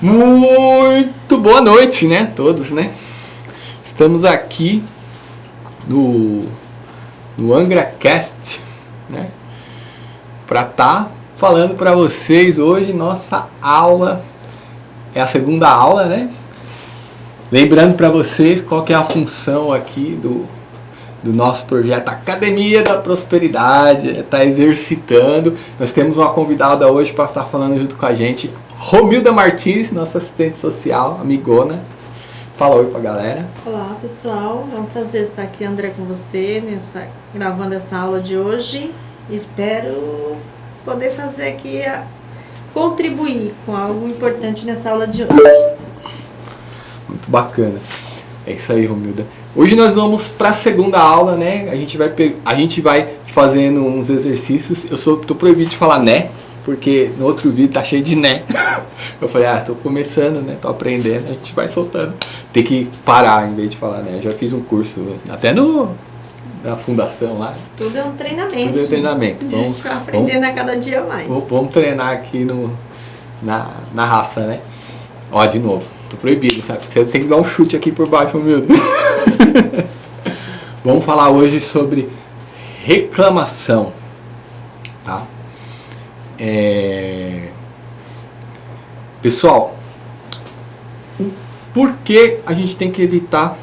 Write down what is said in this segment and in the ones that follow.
Muito boa noite, né? Todos, né? Estamos aqui no AngraCast, né? Para estar falando para vocês hoje. Nossa aula é a segunda aula, né? Lembrando para vocês qual que é a função aqui do nosso projeto Academia da Prosperidade, está exercitando. Nós temos uma convidada hoje para estar falando junto com a gente, Romilda Martins, nossa assistente social, amigona. Fala oi pra galera. Olá pessoal, é um prazer estar aqui, André, com você, gravando essa aula de hoje. Espero poder fazer aqui, contribuir com algo importante nessa aula de hoje. Muito bacana. É isso aí, Romilda. Hoje nós vamos para a segunda aula, né? A gente vai fazendo uns exercícios. Tô proibido de falar né, porque no outro vídeo tá cheio de né. Eu falei, tô começando, né? Tô aprendendo, a gente vai soltando. Tem que parar em vez de falar né. Já fiz um curso, até na fundação lá. Tudo é um treinamento. Tudo é treinamento. A gente vai aprendendo a cada dia mais. Vamos treinar aqui na raça, né? Ó, de novo. Tô proibido, sabe? Você tem que dar um chute aqui por baixo, meu. Vamos falar hoje sobre reclamação, tá? Pessoal, por que a gente tem que evitar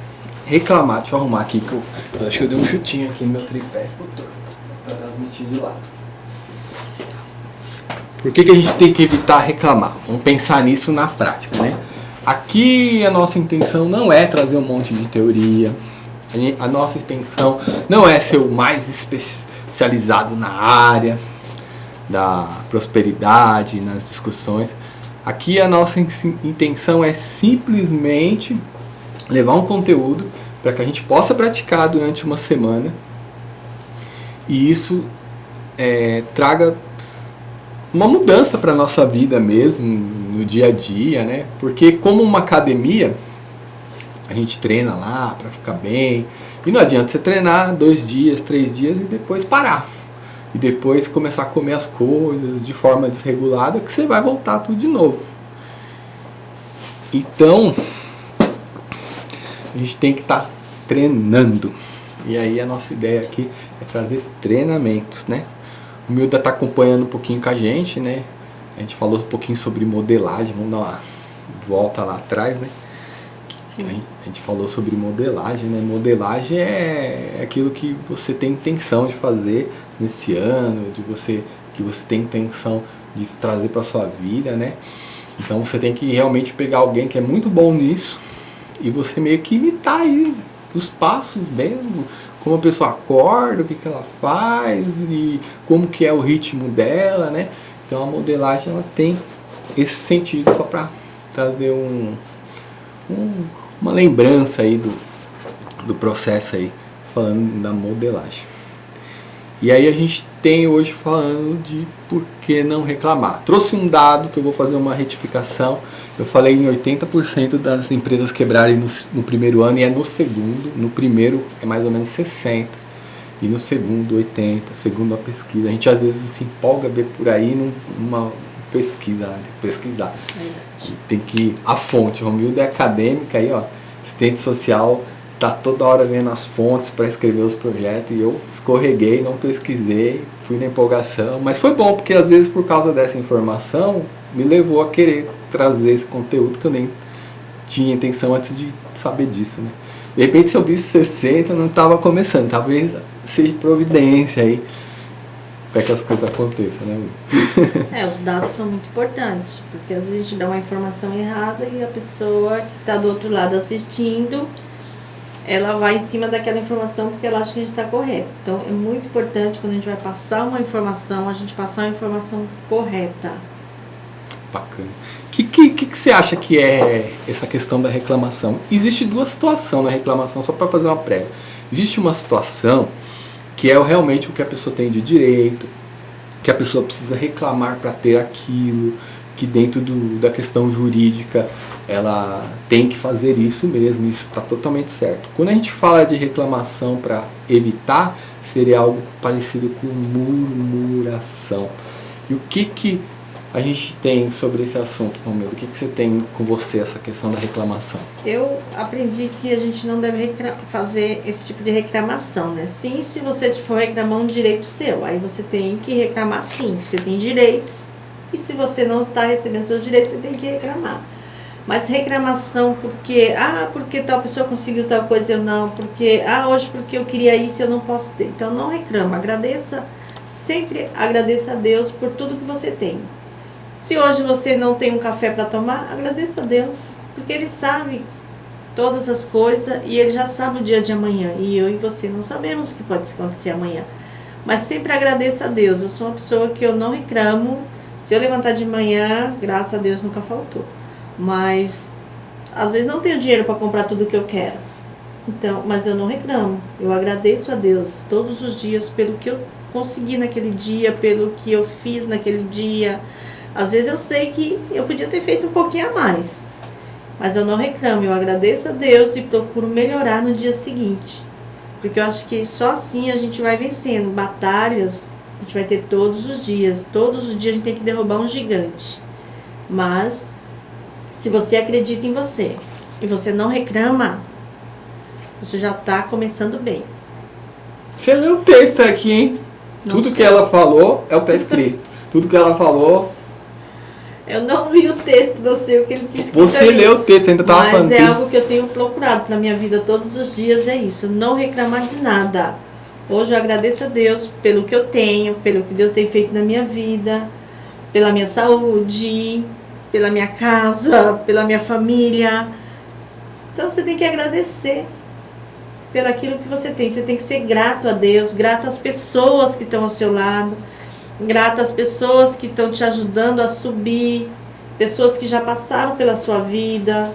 reclamar? Deixa eu arrumar aqui que eu acho que eu dei um chutinho aqui no meu tripé para transmitir de lá. Por que a gente tem que evitar reclamar? Vamos pensar nisso na prática, né? Aqui a nossa intenção não é trazer um monte de teoria, a nossa intenção não é ser o mais especializado na área da prosperidade, nas discussões. Aqui a nossa intenção é simplesmente levar um conteúdo para que a gente possa praticar durante uma semana e isso traga uma mudança para a nossa vida mesmo, no dia a dia, né? Porque como uma academia, a gente treina lá para ficar bem. E não adianta você treinar 2 dias, 3 dias e depois parar. E depois começar a comer as coisas de forma desregulada, que você vai voltar tudo de novo. Então, a gente tem que estar treinando. E aí a nossa ideia aqui é trazer treinamentos, né? O Milda está acompanhando um pouquinho com a gente, né? A gente falou um pouquinho sobre modelagem, vamos dar uma volta lá atrás, né? Sim. A gente falou sobre modelagem, né? Modelagem é aquilo que você tem intenção de fazer nesse ano, que você tem intenção de trazer para sua vida, né? Então você tem que realmente pegar alguém que é muito bom nisso e você meio que imitar aí os passos mesmo, como a pessoa acorda, o que ela faz e como que é o ritmo dela, né? Então a modelagem ela tem esse sentido só para trazer uma lembrança aí do processo aí, falando da modelagem. E aí a gente tem hoje falando de por que não reclamar. Trouxe um dado que eu vou fazer uma retificação. Eu falei em 80% das empresas quebrarem no primeiro ano e é no segundo. No primeiro é mais ou menos 60% e no segundo 80%, segundo a pesquisa. A gente às vezes se empolga ver por aí numa pesquisar. Tem que ir à fonte. Romilda é acadêmica aí, ó, assistente social, tá toda hora vendo as fontes para escrever os projetos e eu escorreguei, não pesquisei, fui na empolgação, mas foi bom porque às vezes por causa dessa informação me levou a querer trazer esse conteúdo que eu nem tinha intenção antes de saber disso, né? De repente se eu visse 60 não estava começando, talvez seja providência aí para que as coisas aconteçam, né? Os dados são muito importantes, porque às vezes a gente dá uma informação errada e a pessoa que está do outro lado assistindo, ela vai em cima daquela informação porque ela acha que a gente está correto. Então é muito importante quando a gente vai passar uma informação, a gente passar uma informação correta. Bacana. O que você acha que é essa questão da reclamação? Existe 2 situações na reclamação, só para fazer uma prévia. Existe uma situação que é realmente o que a pessoa tem de direito, que a pessoa precisa reclamar para ter aquilo, que dentro da questão jurídica ela tem que fazer isso mesmo, isso está totalmente certo. Quando a gente fala de reclamação para evitar, seria algo parecido com murmuração. E o que a gente tem sobre esse assunto, Romilda? O que você tem com você, essa questão da reclamação? Eu aprendi que a gente não deve fazer esse tipo de reclamação, né? Sim, se você for reclamar um direito seu, aí você tem que reclamar sim, você tem direitos. E se você não está recebendo seus direitos, você tem que reclamar. Mas reclamação porque tal pessoa conseguiu tal coisa, eu não. Hoje porque eu queria isso, eu não posso ter. Então não reclama, agradeça, sempre agradeça a Deus por tudo que você tem. Se hoje você não tem um café para tomar, agradeça a Deus, porque Ele sabe todas as coisas e Ele já sabe o dia de amanhã. E eu e você não sabemos o que pode acontecer amanhã. Mas sempre agradeça a Deus. Eu sou uma pessoa que eu não reclamo. Se eu levantar de manhã, graças a Deus nunca faltou. Mas às vezes não tenho dinheiro para comprar tudo o que eu quero. Então, mas eu não reclamo. Eu agradeço a Deus todos os dias pelo que eu consegui naquele dia, pelo que eu fiz naquele dia. Às vezes eu sei que eu podia ter feito um pouquinho a mais, mas eu não reclamo, eu agradeço a Deus e procuro melhorar no dia seguinte, porque eu acho que só assim a gente vai vencendo. Batalhas a gente vai ter todos os dias a gente tem que derrubar um gigante, mas se você acredita em você e você não reclama, você já está começando bem. Você leu o texto aqui, hein? Tudo que ela falou é o que está escrito. Tudo que ela falou... Eu não li o texto, não sei o que ele disse. Você leu o texto, ainda estava falando. Mas é algo que eu tenho procurado para minha vida todos os dias, é isso. Não reclamar de nada. Hoje eu agradeço a Deus pelo que eu tenho, pelo que Deus tem feito na minha vida, pela minha saúde, pela minha casa, pela minha família. Então você tem que agradecer pelaquilo que você tem. Você tem que ser grato a Deus, grato às pessoas que estão ao seu lado, grata às pessoas que estão te ajudando a subir, pessoas que já passaram pela sua vida.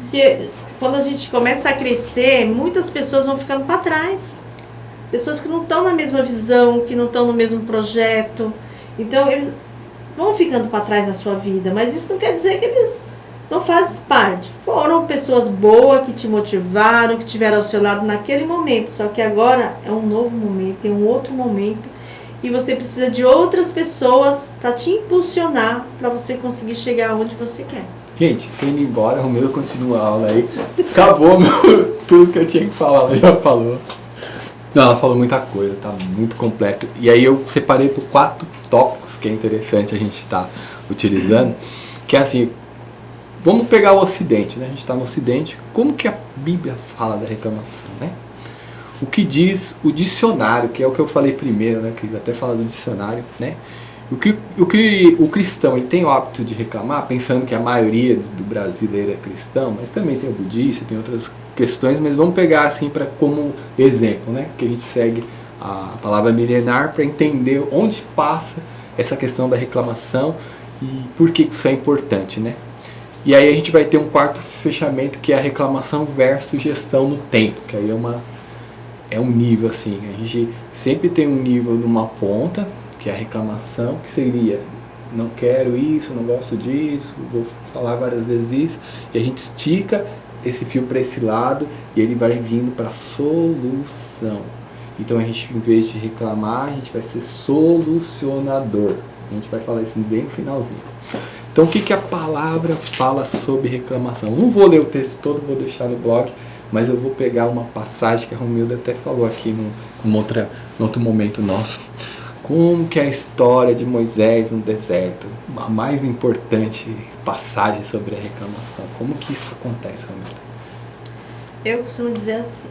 Porque quando a gente começa a crescer, muitas pessoas vão ficando para trás. Pessoas que não estão na mesma visão, que não estão no mesmo projeto. Então eles vão ficando para trás na sua vida, mas isso não quer dizer que eles não fazem parte. Foram pessoas boas que te motivaram, que estiveram ao seu lado naquele momento. Só que agora é um novo momento, é um outro momento. E você precisa de outras pessoas para te impulsionar, para você conseguir chegar onde você quer. Gente, tô indo embora, o Romilda continua a aula aí. Acabou tudo que eu tinha que falar, ela já falou. Não, ela falou muita coisa, tá muito completo. E aí eu separei por 4 tópicos que é interessante a gente estar utilizando. Que é assim, vamos pegar o Ocidente, né? A gente está no Ocidente. Como que a Bíblia fala da reclamação, né? O que diz o dicionário, que é o que eu falei primeiro, né? Que até fala do dicionário, né? O que o cristão ele tem o hábito de reclamar, pensando que a maioria do brasileiro é cristão, mas também tem o budista, tem outras questões, mas vamos pegar assim para como exemplo, né? Que a gente segue a palavra milenar para entender onde passa essa questão da reclamação e por que isso é importante, né? E aí a gente vai ter um quarto fechamento que é a reclamação versus gestão no tempo, que aí é um nível assim, a gente sempre tem um nível numa ponta, que é a reclamação, que seria, não quero isso, não gosto disso, vou falar várias vezes isso, e a gente estica esse fio para esse lado, e ele vai vindo para a solução. Então a gente, em vez de reclamar, a gente vai ser solucionador. A gente vai falar isso bem no finalzinho. Então o que a palavra fala sobre reclamação? Não vou ler o texto todo, vou deixar no blog, mas eu vou pegar uma passagem que a Romilda até falou aqui num outro momento nosso. Como que é a história de Moisés no deserto? A mais importante passagem sobre a reclamação. Como que isso acontece, Romilda? Eu costumo dizer assim,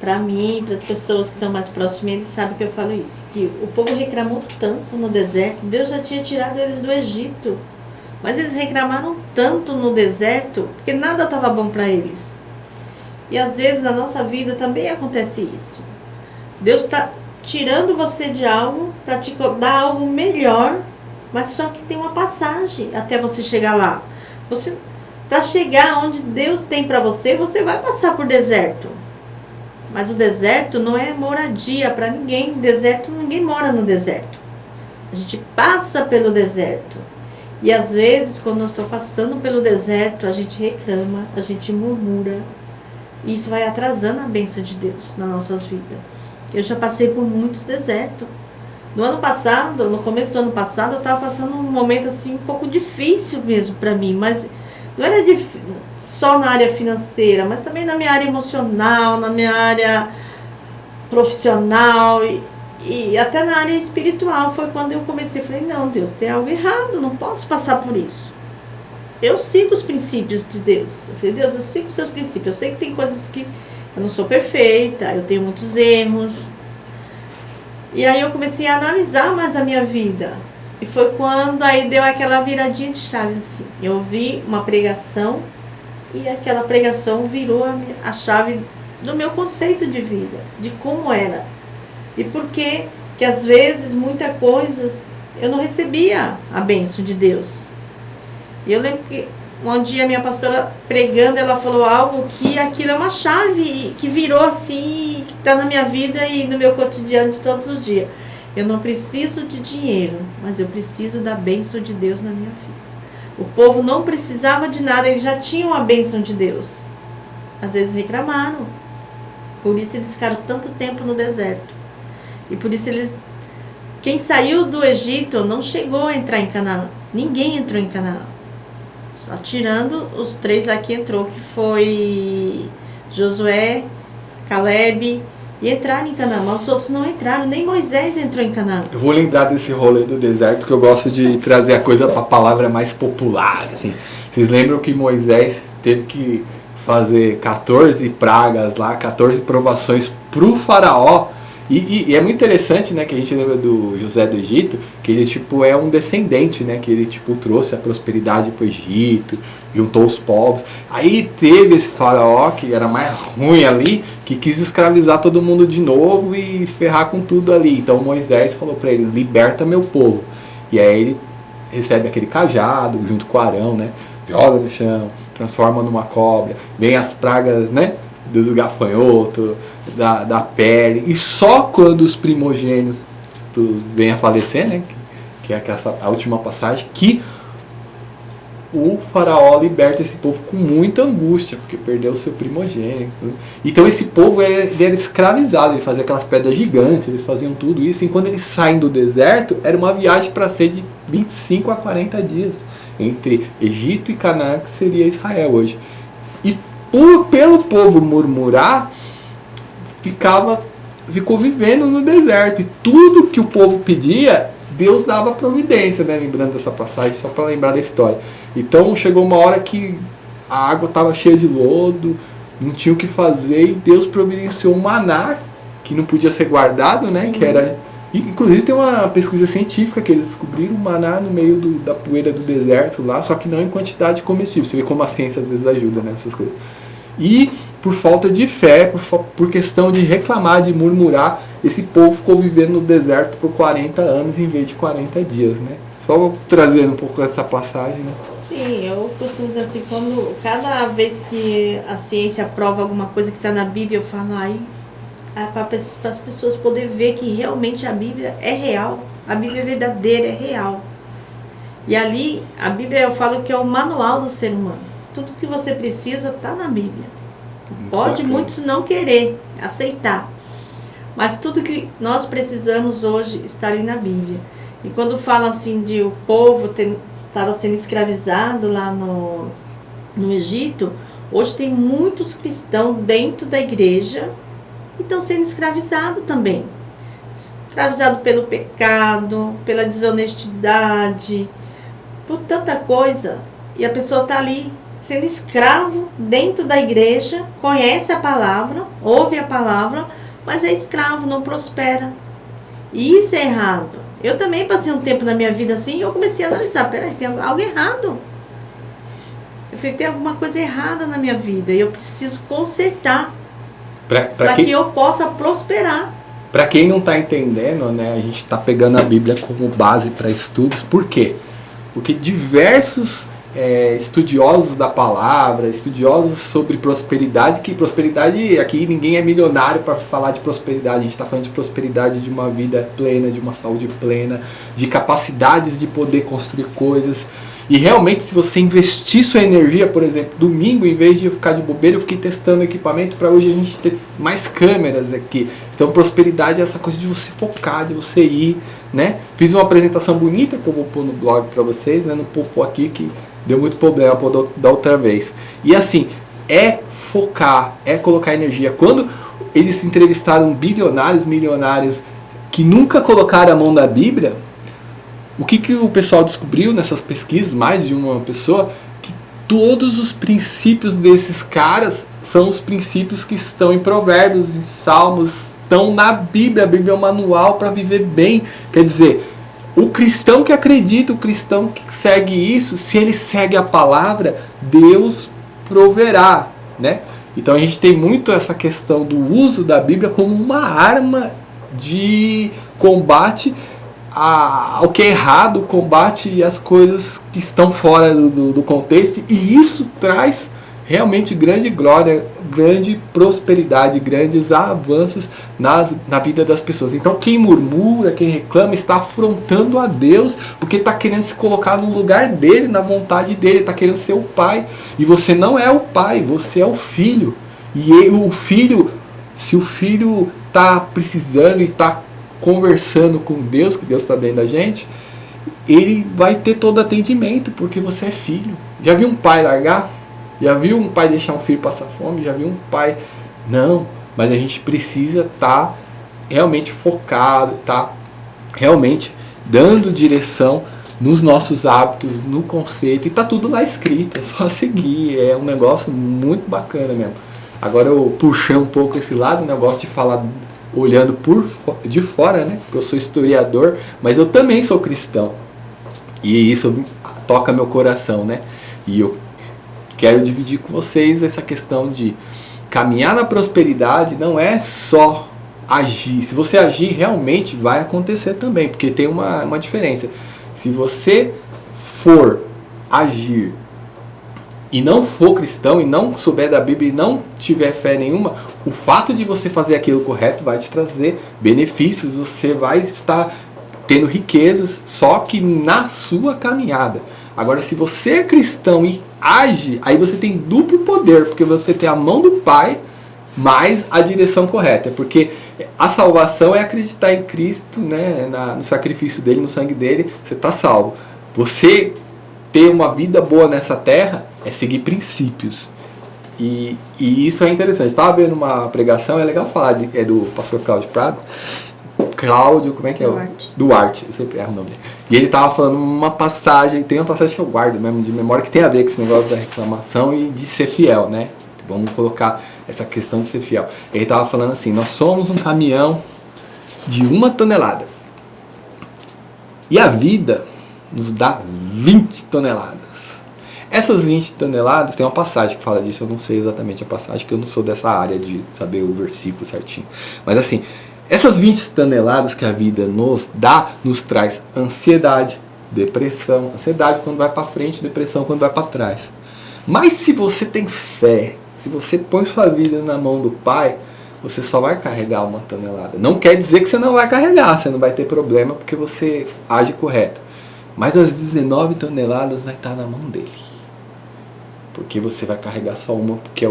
para mim, para as pessoas que estão mais próximas, eles sabem que eu falo isso, que o povo reclamou tanto no deserto, Deus já tinha tirado eles do Egito, mas eles reclamaram tanto no deserto, porque nada estava bom para eles. E às vezes na nossa vida também acontece isso. Deus está tirando você de algo para te dar algo melhor, mas só que tem uma passagem até você chegar lá. Para chegar onde Deus tem para você, você vai passar por deserto. Mas o deserto não é moradia para ninguém. Deserto, ninguém mora no deserto. A gente passa pelo deserto. E às vezes, quando nós estamos passando pelo deserto, a gente reclama, a gente murmura. E isso vai atrasando a bênção de Deus nas nossas vidas. Eu já passei por muitos desertos. No ano passado, no começo do ano passado, eu estava passando um momento assim um pouco difícil mesmo para mim, mas não era só na área financeira, mas também na minha área emocional, na minha área profissional e até na área espiritual. Foi quando eu comecei, falei, não, Deus, tem algo errado, não posso passar por isso. Eu sigo os princípios de Deus. Eu falei, Deus, eu sigo os seus princípios. Eu sei que tem coisas que eu não sou perfeita, eu tenho muitos erros. E aí eu comecei a analisar mais a minha vida. E foi quando aí deu aquela viradinha de chave, assim. Eu ouvi uma pregação e aquela pregação virou a chave do meu conceito de vida, de como era. E por que às vezes, muitas coisas, eu não recebia a bênção de Deus. E eu lembro que um dia minha pastora pregando, ela falou algo que aquilo é uma chave que virou assim, que está na minha vida e no meu cotidiano de todos os dias. Eu não preciso de dinheiro, mas eu preciso da bênção de Deus na minha vida. O povo não precisava de nada, eles já tinham a bênção de Deus. Às vezes reclamaram. Por isso eles ficaram tanto tempo no deserto. E por isso quem saiu do Egito não chegou a entrar em Canaã. Ninguém entrou em Canaã. Só tirando os 3 lá que entrou, que foi Josué, Caleb, e entraram em Canaã. Mas os outros não entraram, nem Moisés entrou em Canaã. Eu vou lembrar desse rolê do deserto, que eu gosto de trazer a coisa para a palavra mais popular. Assim. Vocês lembram que Moisés teve que fazer 14 pragas lá, 14 provações para o faraó. E é muito interessante, né, que a gente lembra do José do Egito, que ele tipo é um descendente, né, que ele tipo trouxe a prosperidade para o Egito, juntou os povos. Aí teve esse faraó que era mais ruim ali, que quis escravizar todo mundo de novo e ferrar com tudo ali. Então Moisés falou para ele: liberta meu povo. E aí ele recebe aquele cajado junto com o Arão, né, joga no chão, transforma numa cobra, vem as pragas, né, dos gafanhotos, da pele, e só quando os primogênitos vêm a falecer, né, que é a última passagem, que o faraó liberta esse povo com muita angústia, porque perdeu o seu primogênito. Então esse povo ele era escravizado, ele fazia aquelas pedras gigantes, eles faziam tudo isso, e quando eles saem do deserto, era uma viagem para ser de 25 a 40 dias, entre Egito e Canaã, que seria Israel hoje. E pelo povo murmurar, ficou vivendo no deserto. E tudo que o povo pedia, Deus dava providência, né? Lembrando dessa passagem, só para lembrar da história. Então chegou uma hora que a água estava cheia de lodo, não tinha o que fazer, e Deus providenciou um maná, que não podia ser guardado, né? Que era... Inclusive tem uma pesquisa científica que eles descobriram o maná no meio da poeira do deserto lá, só que não em quantidade comestível. Você vê como a ciência às vezes ajuda nessas coisas. E por falta de fé, por questão de reclamar, de murmurar, esse povo ficou vivendo no deserto por 40 anos em vez de 40 dias, né? Só trazendo um pouco essa passagem, né? Sim, eu costumo dizer assim, cada vez que a ciência prova alguma coisa que está na Bíblia, eu falo, para as pessoas poderem ver que realmente a Bíblia é real, a Bíblia é verdadeira, é real. E ali, a Bíblia eu falo que é o manual do ser humano. Tudo que você precisa está na Bíblia. Pode muitos não querer aceitar, mas tudo que nós precisamos hoje está ali na Bíblia. E quando fala assim de o povo estava sendo escravizado lá no Egito, hoje tem muitos cristãos dentro da igreja que estão sendo escravizados também. Escravizado pelo pecado, pela desonestidade, por tanta coisa. E a pessoa está ali sendo escravo dentro da igreja, conhece a palavra, ouve a palavra, mas é escravo, não prospera. E isso é errado. Eu também passei um tempo na minha vida assim e eu comecei a analisar, peraí, tem algo errado. Eu falei, tem alguma coisa errada na minha vida e eu preciso consertar para que eu possa prosperar. Para quem não está entendendo, né, a gente está pegando a Bíblia como base para estudos. Por quê? Porque diversos estudiosos da palavra, estudiosos sobre prosperidade, que prosperidade, aqui ninguém é milionário para falar de prosperidade, a gente está falando de prosperidade de uma vida plena, de uma saúde plena, de capacidades de poder construir coisas. E realmente, se você investir sua energia, por exemplo, domingo, em vez de eu ficar de bobeira, eu fiquei testando equipamento para hoje a gente ter mais câmeras aqui. Então, prosperidade é essa coisa de você focar, de você ir, né? Fiz uma apresentação bonita que eu vou pôr no blog para vocês, né? Não vou pôr aqui que deu muito problema da outra vez. E assim, é focar, é colocar energia. Quando eles entrevistaram bilionários, milionários que nunca colocaram a mão na Bíblia, o que o pessoal descobriu nessas pesquisas, mais de uma pessoa, que todos os princípios desses caras são os princípios que estão em Provérbios, em Salmos, estão na Bíblia. A Bíblia é um manual para viver bem. Quer dizer, o cristão que acredita, o cristão que segue isso, se ele segue a palavra, Deus proverá, né? Então a gente tem muito essa questão do uso da Bíblia como uma arma de combate ao que é errado, combate as coisas que estão fora do contexto, e isso traz realmente grande glória, grande prosperidade, grandes avanços na vida das pessoas. Então quem murmura, quem reclama, está afrontando a Deus, porque está querendo se colocar no lugar dele, na vontade dele, está querendo ser o pai, e você não é o pai, você é o filho. E o filho, se o filho está precisando e está conversando com Deus, que Deus está dentro da gente, ele vai ter todo atendimento, porque você é filho. Já viu um pai largar? Já viu um pai deixar um filho passar fome? Já viu um pai... Não, mas a gente precisa estar realmente focado, estar realmente dando direção nos nossos hábitos, no conceito, e está tudo lá escrito, é só seguir, é um negócio muito bacana mesmo. Agora eu puxei um pouco esse lado, né? Eu gosto de falar olhando de fora, né? Porque eu sou historiador, mas eu também sou cristão. E isso toca meu coração, né? E eu quero dividir com vocês essa questão de caminhar na prosperidade não é só agir. Se você agir, realmente vai acontecer também, porque tem uma diferença. Se você for agir e não for cristão, e não souber da Bíblia, e não tiver fé nenhuma, o fato de você fazer aquilo correto vai te trazer benefícios, você vai estar tendo riquezas, só que na sua caminhada. Agora, se você é cristão e age, aí você tem duplo poder, porque você tem a mão do Pai, mais a direção correta. Porque a salvação é acreditar em Cristo, né, no sacrifício dele, no sangue dele, você está salvo. Você ter uma vida boa nessa terra é seguir princípios. E isso é interessante. Estava vendo uma pregação, é legal falar, é do pastor Cláudio Prado. Cláudio, como é que é? Duarte, eu sempre erro o nome dele. E ele estava falando uma passagem, tem uma passagem que eu guardo mesmo de memória, que tem a ver com esse negócio da reclamação e de ser fiel, né? Vamos colocar essa questão de ser fiel. Ele estava falando assim, nós somos um caminhão de 1 tonelada. E a vida nos dá 20 toneladas. Essas 20 toneladas, tem uma passagem que fala disso, eu não sei exatamente a passagem, que eu não sou dessa área de saber o versículo certinho. Mas assim, essas 20 toneladas que a vida nos dá, nos traz ansiedade, depressão. Ansiedade quando vai para frente, depressão quando vai para trás. Mas se você tem fé, se você põe sua vida na mão do Pai, você só vai carregar 1 tonelada. Não quer dizer que você não vai carregar, você não vai ter problema porque você age correto. Mas as 19 toneladas vai estar na mão dele. Porque você vai carregar só uma, porque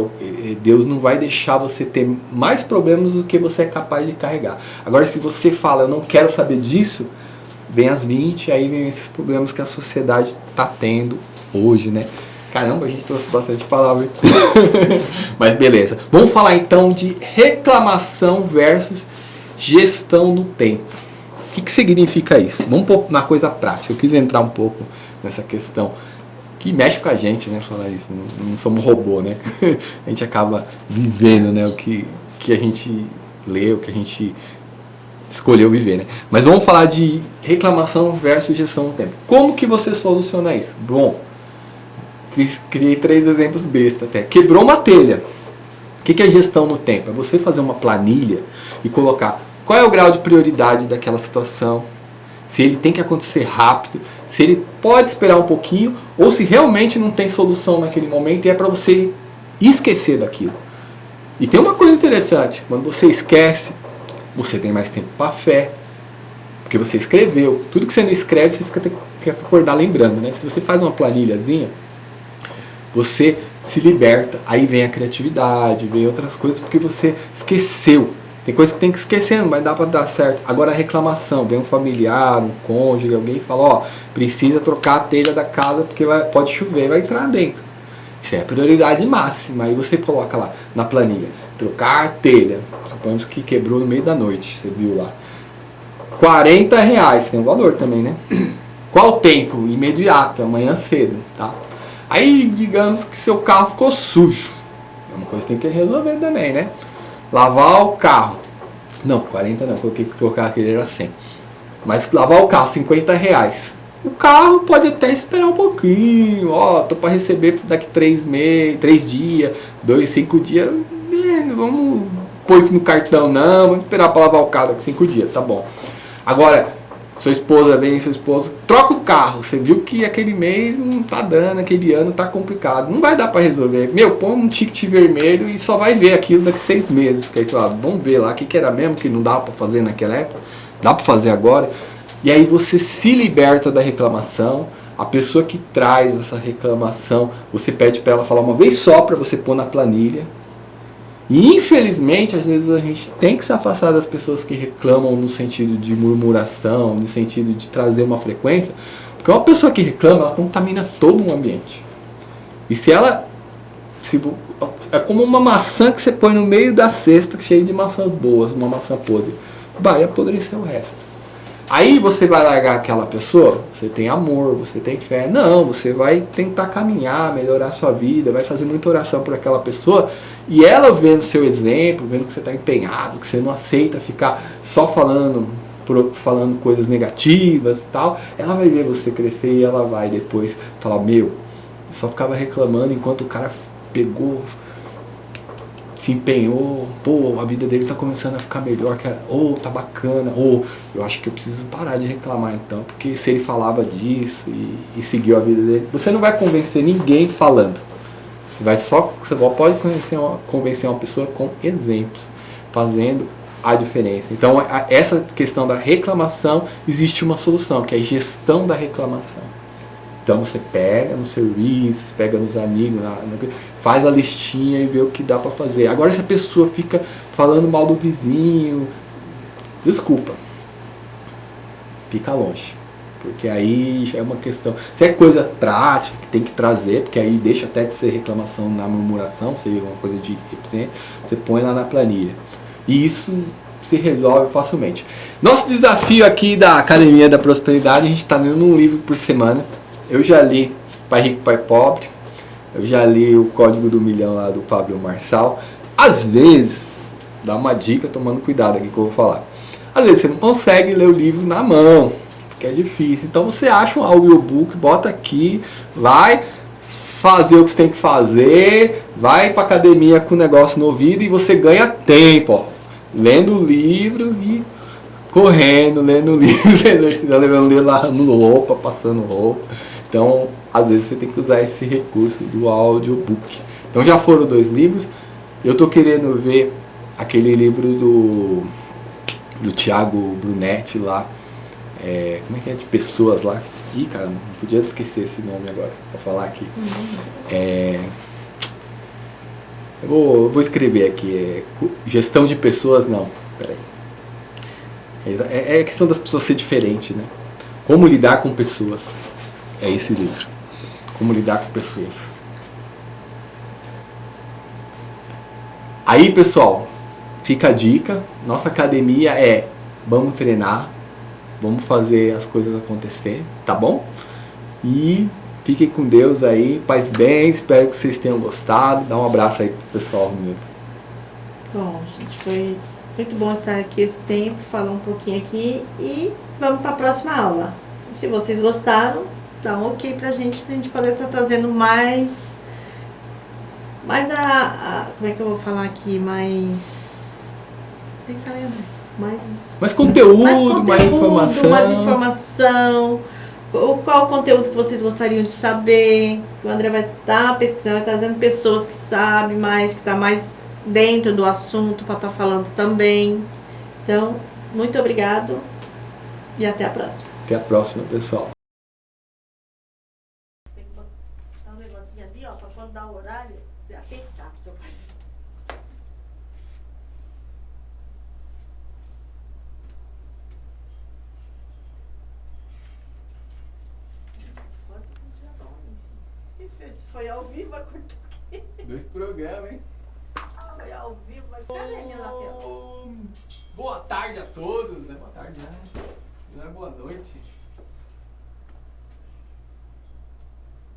Deus não vai deixar você ter mais problemas do que você é capaz de carregar. Agora, se você fala, eu não quero saber disso, vem as 20, aí vem esses problemas que a sociedade está tendo hoje, né? Caramba, a gente trouxe bastante palavra. Mas beleza. Vamos falar então de reclamação versus gestão do tempo. O que significa isso? Vamos pôr na coisa prática. Eu quis entrar um pouco nessa questão que mexe com a gente, né? Falar isso. Não somos robô, né? A gente acaba vivendo, né? O que a gente lê, o que a gente escolheu viver, né? Mas vamos falar de reclamação versus gestão do tempo. Como que você soluciona isso? Bom, criei 3 exemplos besta até. Quebrou uma telha. O que é gestão no tempo? É você fazer uma planilha e colocar qual é o grau de prioridade daquela situação, se ele tem que acontecer rápido, se ele pode esperar um pouquinho, ou se realmente não tem solução naquele momento e é para você esquecer daquilo. E tem uma coisa interessante, quando você esquece, você tem mais tempo para fé, porque você escreveu. Tudo que você não escreve, você fica que acordar lembrando, né? Se você faz uma planilhazinha, você se liberta, aí vem a criatividade, vem outras coisas, porque você esqueceu. Tem coisa que tem que esquecer, não vai dar para dar certo. Agora a reclamação, vem um familiar, um cônjuge, alguém fala, ó, precisa trocar a telha da casa porque pode chover, vai entrar dentro. Isso é a prioridade máxima. Aí você coloca lá na planilha, trocar a telha, suponhamos que quebrou no meio da noite, você viu lá. R$40, tem um valor também, né? Qual o tempo? Imediato, amanhã cedo, tá? Aí, digamos que seu carro ficou sujo. É uma coisa que tem que resolver também, né? Lavar o carro. Não, 40 não, porque trocar aquele era 100. Mas lavar o carro, R$50. O carro pode até esperar um pouquinho. Ó, tô para receber daqui 3 dias, 5 dias. Vamos pôr isso no cartão, não. Vamos esperar para lavar o carro daqui 5 dias, tá bom. Agora, sua esposa vem, seu esposo troca o carro. Você viu que aquele mês não tá dando, aquele ano tá complicado. Não vai dar para resolver. Meu, põe um ticket vermelho e só vai ver aquilo daqui 6 meses. Porque aí você fala, vamos ver lá o que era mesmo que não dava para fazer naquela época. Dá para fazer agora. E aí você se liberta da reclamação. A pessoa que traz essa reclamação, você pede para ela falar uma vez só para você pôr na planilha. E infelizmente, às vezes a gente tem que se afastar das pessoas que reclamam no sentido de murmuração, no sentido de trazer uma frequência, porque uma pessoa que reclama, ela contamina todo um ambiente. E se ela... é como uma maçã que você põe no meio da cesta cheia de maçãs boas, uma maçã podre. Vai apodrecer o resto. Aí você vai largar aquela pessoa, você tem amor, você tem fé. Não, você vai tentar caminhar, melhorar a sua vida, vai fazer muita oração por aquela pessoa. E ela vendo seu exemplo, vendo que você está empenhado, que você não aceita ficar só falando coisas negativas e tal, ela vai ver você crescer e ela vai depois falar, meu, eu só ficava reclamando enquanto o cara pegou, se empenhou, pô, a vida dele tá começando a ficar melhor, ou tá bacana, ou eu acho que eu preciso parar de reclamar então, porque se ele falava disso e seguiu a vida dele, você não vai convencer ninguém falando, você pode convencer uma pessoa com exemplos, fazendo a diferença. Então essa questão da reclamação, existe uma solução, que é a gestão da reclamação. Então você pega nos serviços, pega nos amigos, faz a listinha e vê o que dá para fazer. Agora se a pessoa fica falando mal do vizinho, desculpa, fica longe. Porque aí já é uma questão, se é coisa prática que tem que trazer, porque aí deixa até de ser reclamação na murmuração, se é uma coisa de eficiente, você põe lá na planilha. E isso se resolve facilmente. Nosso desafio aqui da Academia da Prosperidade, a gente está lendo um livro por semana. Eu já li Pai Rico, Pai Pobre. Eu já li o Código do Milhão lá do Pablo Marçal. Às vezes, dá uma dica tomando cuidado aqui que eu vou falar. Às vezes você não consegue ler o livro na mão, porque é difícil. Então você acha um audiobook, bota aqui, vai fazer o que você tem que fazer, vai pra academia com o negócio no ouvido e você ganha tempo, ó. Lendo o livro e correndo, lendo o livro, se exercitando, levando ele lá no roupa, passando roupa. Então, às vezes você tem que usar esse recurso do audiobook. Então já foram 2 livros. Eu tô querendo ver aquele livro do Thiago Brunetti lá. Como é que é? De pessoas lá. Ih, cara, não podia esquecer esse nome agora, pra falar aqui. Eu vou escrever aqui. Gestão de pessoas, não. Peraí. É a questão das pessoas ser diferente, né? Como lidar com pessoas. É esse livro. Como lidar com pessoas. Aí, pessoal, fica a dica. Nossa academia vamos treinar, vamos fazer as coisas acontecer, tá bom? E fiquem com Deus aí, paz bem, espero que vocês tenham gostado. Dá um abraço aí pro pessoal, Romildo. Bom, gente, foi muito bom estar aqui esse tempo, falar um pouquinho aqui e vamos para a próxima aula. Se vocês gostaram, dá um ok pra gente poder estar trazendo mais como é que eu vou falar aqui, mais conteúdo, mais informação, qual o conteúdo que vocês gostariam de saber. O André vai estar pesquisando, vai trazendo pessoas que sabem mais, que estão mais dentro do assunto para estar falando também. Então, muito obrigado e até a próxima. Até a próxima, pessoal. Foi ao vivo a cortar. 2 programas, hein? Foi ao vivo. Cadê minha lapela? Boa tarde a todos, né? Boa tarde, né? Não é boa noite.